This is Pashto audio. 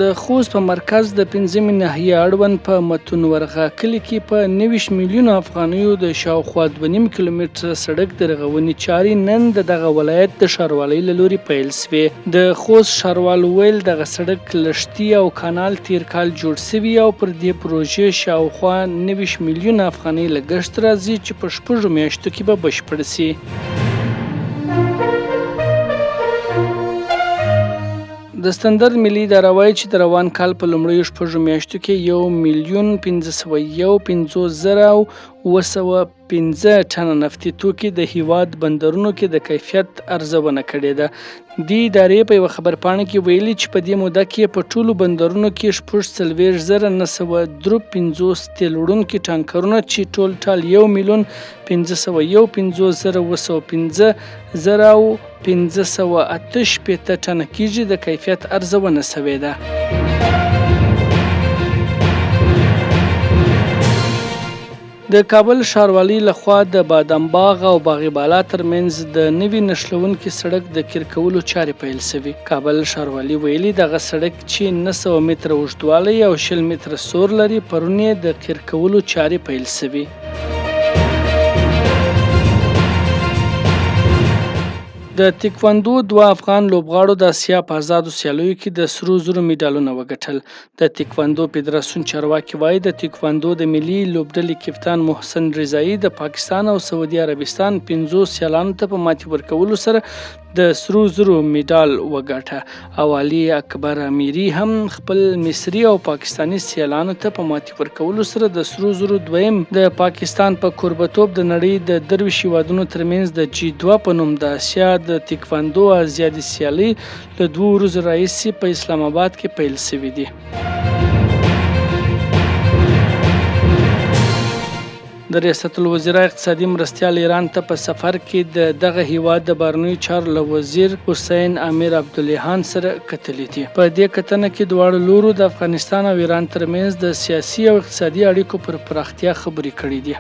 د خوست په مرکز د 5 ناحیې اړوند په متون ورغه کلي کې په 90 میلیونو افغانیو د شاوخوا 2.5 کیلومتره سړک د رغونې چارې نن د دغه ولایت د ښاروالۍ له لوري پیل شوې. د خوست ښاروال ویل دغه سړک لښتي او کانال تیر کال جوړ شوي او پر دې پروژې شاوخوا 90 میلیونه افغانۍ لګښت راځي چې په 6 میاشتو کې به بشپړ شي. د ستندرد ملي اداره وایي چې د روان کال په لومړیو 6 میاشتو کې 1,501,915 ټنه نفتي توکي د هیواد بندرونو کې د کیفیت ارزونه کړې ده. د ادارې په یوه خبرپاڼه کې ویلي چې په دې موده کې په ټولو بندرونو کې 46,953 تیل وړونکي ټانکرونه چې ټول ټال 1,515,915,588 ټنه کېږي د کیفیت ارزونه شوې ده. د کابل ښاروالۍ لخوا د بادام باغ او باغ بالا ترمنځ د نوي نښلونکي سړک د قیر کولو چارې پیل شوي. کابل ښاروالۍ ویلي دغه سړک چې 900 متره اوږدوالی او 20 متره سور لري پرون یې د قیر کولو چارې پیل شوي. د تکواندو 2 افغان لوبغاړو د اسیا په آزادو سیالیو کې د سرو زرو مډالونه وګټل. د تکواندو فدراسیون چارواکي وایي د تکواندو د ملي لوبډلې کپتان محسن رضایي د پاکستان او سعودي عربستان 5 سیالانو ته په ماتې ورکولو سره د سرو زرو مډال وګټه او علي اکبر امیري هم خپل مصري او پاکستاني سیالانو ته په ماتې ورکولو سره د سرو زرو دویم د پاکستان په کوربتوب د نړۍ د درویش هیوادونو ترمنځ د G2 په نوم د اسیا د تکواندو ازیادي سیالۍ له 2 ورځو راهیسې په اسلام آباد کې پیل شوې دي. د ریاست الوزرا اقتصادي مرستیال ایران ته په سفر کې دغه هیواد د بهرنیو چارو له وزیر حسین امیر عبداللهان سره کتلې دي. په دې کتنه کې دواړو لورو د افغانستان او ایران ترمنځ د سیاسي او اقتصادي اړیکو پر پراختیا خبرې کړې دي.